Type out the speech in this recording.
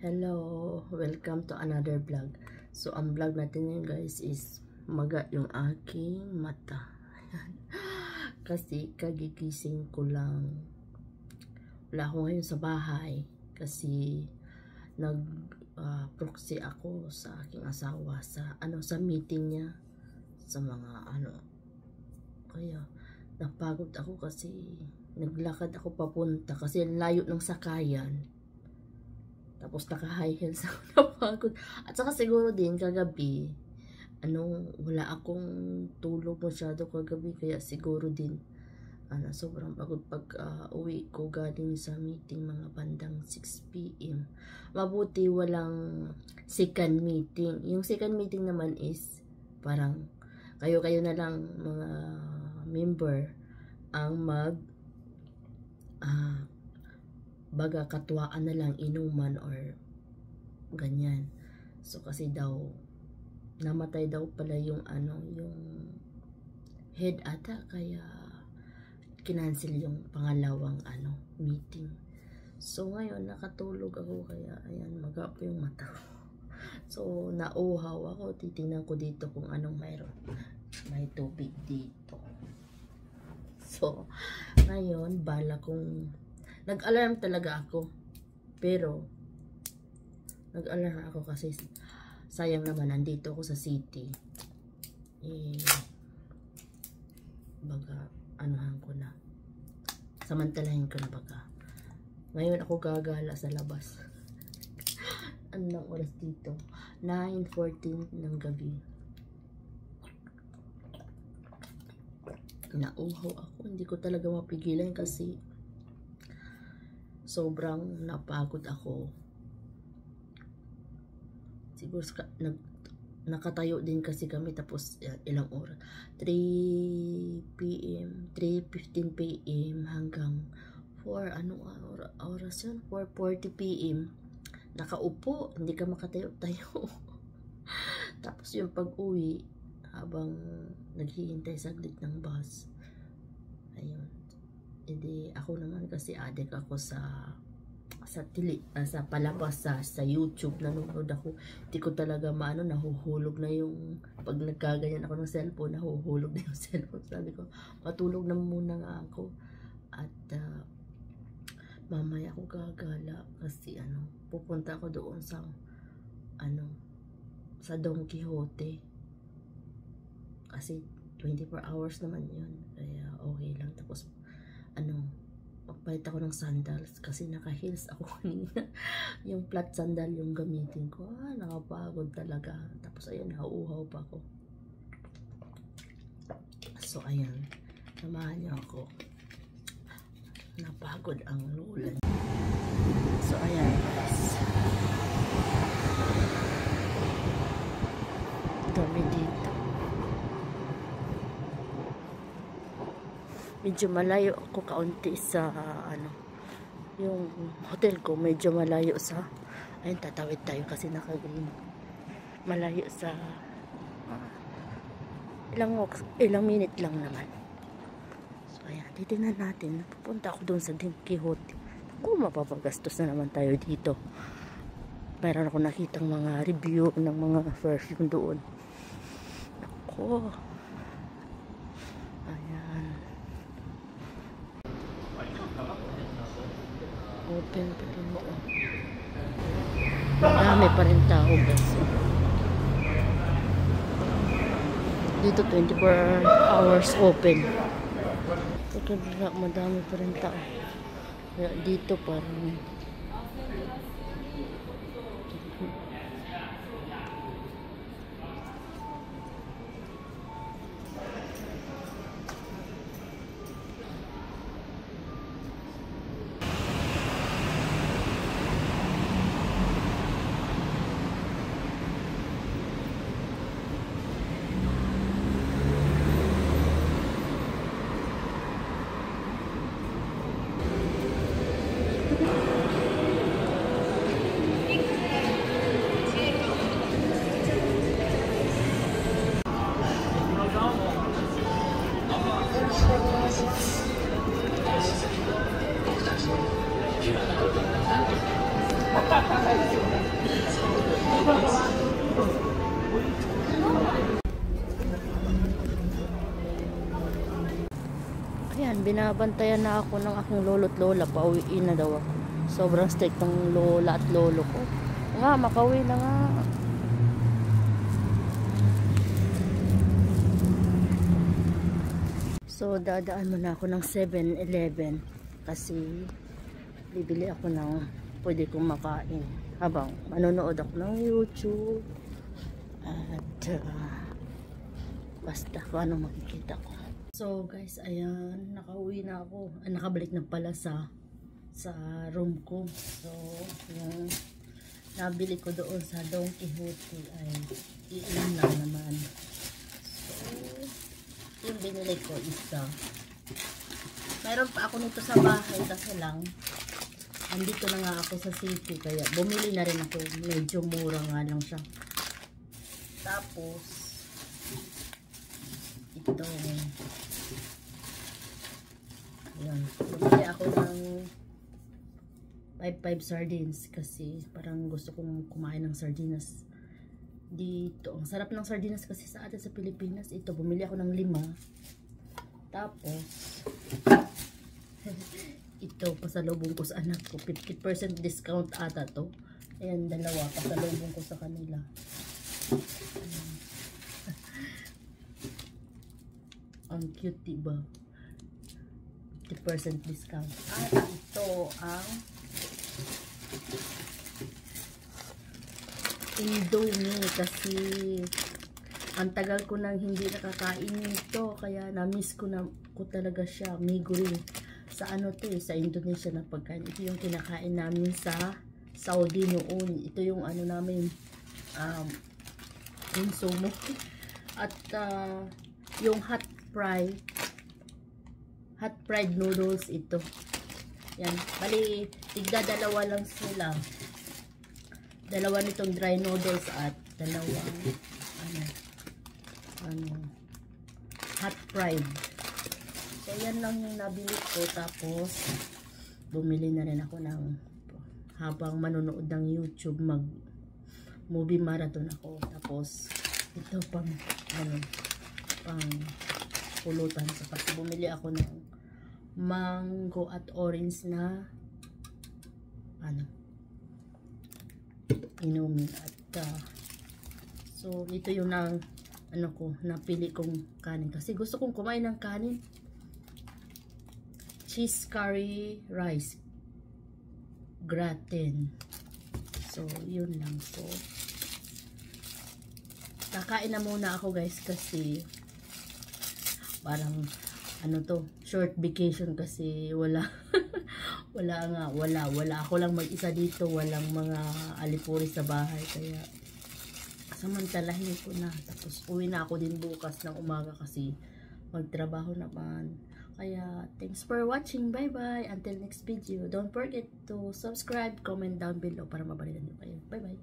Hello, welcome to another vlog. So ang vlog natin ngayon guys is maga yung aking mata. Kasi kagigising ko lang. Wala ako ngayon sa bahay kasi nag proxy ako sa aking asawa sa meeting niya sa mga kaya napagod ako kasi naglakad ako papunta kasi layo ng sakayan. Tapos naka high heels ako, napagod. At saka siguro din kagabi, wala akong tulog masyado kagabi. Kaya siguro din, sobrang pagod pag uwi ko galing sa meeting mga bandang 6 PM. Mabuti walang second meeting. Yung second meeting naman is parang kayo-kayo na lang mga member ang baga katwaan na lang, inuman or ganyan. So kasi daw namatay daw pala yung yung head ata, kaya kinancel yung pangalawang meeting. So ngayon nakatulog ako, kaya ayan, magapo yung mata ko. So nauhaw ako, titingnan ko dito kung anong mayroon. May tubig dito. So ngayon bala kong nag-alarm talaga ako. Pero nag-alarm ako kasi sayang naman nandito ako sa city. Baga anuhan ko na. Samantalahin ko na baga. Ngayon ako gagala sa labas. Anong oras dito? 9:14 ng gabi. Nauhaw ako. Hindi ko talaga mapigilan kasi sobrang napagod ako. Siguro nakatayo din kasi kami, tapos ilang oras, 3 PM, 3:15 PM hanggang 4 oras yun, 4:40 PM nakaupo, hindi ka makatayo-tayo. Tapos yung pag-uwi habang naghihintay saglit ng bus, ayun. Hindi ako naman kasi addict ako sa palabas sa YouTube. Nanonood ako, hindi ko talaga nahuhulog na yung pag nagkaganyan ako ng cellphone, nahuhulog na yung cellphone. Sabi ko matulog na muna nga ako at mamaya ako gagala kasi pupunta ako doon sa sa Don Quixote kasi 24 hours naman yun, kaya okay lang. Tapos magpalit ako ng sandals kasi naka-heels ako kanina. Yung flat sandal yung gamitin ko. Nakapagod talaga. Tapos ayun, nauuhaw pa ako. So ayan, samahan niyo ako. Napagod ang lulan. So ayan guys, dami dito. Medyo malayo ako kaunti sa yung hotel ko, medyo malayo sa, ayun, tatawid tayo kasi naka-green. Malayo sa ilang minute lang naman. So ayan, titingnan natin. Pupunta ako doon sa Don Quixote. Kung mapapagastos na naman tayo dito. Mayroon ako nakitang mga review ng mga perfume doon. Ako, ayan, open pa rin ito. Marami pa rin tao guys. Dito 24 hours open. Sa kabila madami pa rin tao. Kaya dito parang binabantayan na ako ng aking lolo't lola. Pauwiin na daw ako. Sobrang strict ng lola at lolo ko. Nga, makauwi na nga. So, dadaan muna ako ng 7-Eleven kasi bibili ako ng pwede kong makain habang manonood ako ng YouTube at basta kung ano makikita ko. So guys, ayan, nakauwi na ako. Nakabalik na pala sa room ko. So, yung nabili ko doon sa Don Quijote ay iilan lang naman. So, yung binili ko isa. Mayroon pa ako nito sa bahay kasi lang andito na nga ako sa city kaya bumili na rin ako. Medyo mura nga lang siya. Tapos ito. Ayan. Bumili ako ng 5 sardines kasi parang gusto kong kumain ng sardinas dito. Ang sarap ng sardinas kasi sa atin sa Pilipinas. Ito, bumili ako ng 5. Tapos ito, pasalubong ko sa anak ko. 50% discount ata to. Ayan, 2. Pasalubong ko sa kanila. Ang cute, diba? 50% discount. At ito ang Indomie kasi ang tagal ko nang hindi nakakain nito kaya na-miss ko talaga siya. Miguri sa ano to sa Indonesia na pagkain. Ito yung kinakain namin sa Saudi noon. Ito yung ano namin insumo. At yung hot fried noodles ito. Yan, bali tigda 2 lang sila. 2 nitong dry noodles at 2 hot fried. So yan lang yung nabili ko. Tapos bumili na rin ako ng habang manonood ng YouTube, mag movie marathon ako. Tapos ito pang pulutan. Tapos bumili ako ng mango at orange na inumin at so ito yung napili kong kanin kasi gusto kong kumain ng kanin. Cheese curry rice gratin. So yun lang po. Kakain na muna ako guys kasi parang short vacation kasi wala ako lang mag-isa dito, walang mga alipuri sa bahay kaya samantalahin ko na. Tapos uwi na ako din bukas ng umaga kasi magtrabaho naman. Kaya thanks for watching, bye bye, until next video. Don't forget to subscribe, comment down below para mabalitan niyo kayo. Bye bye.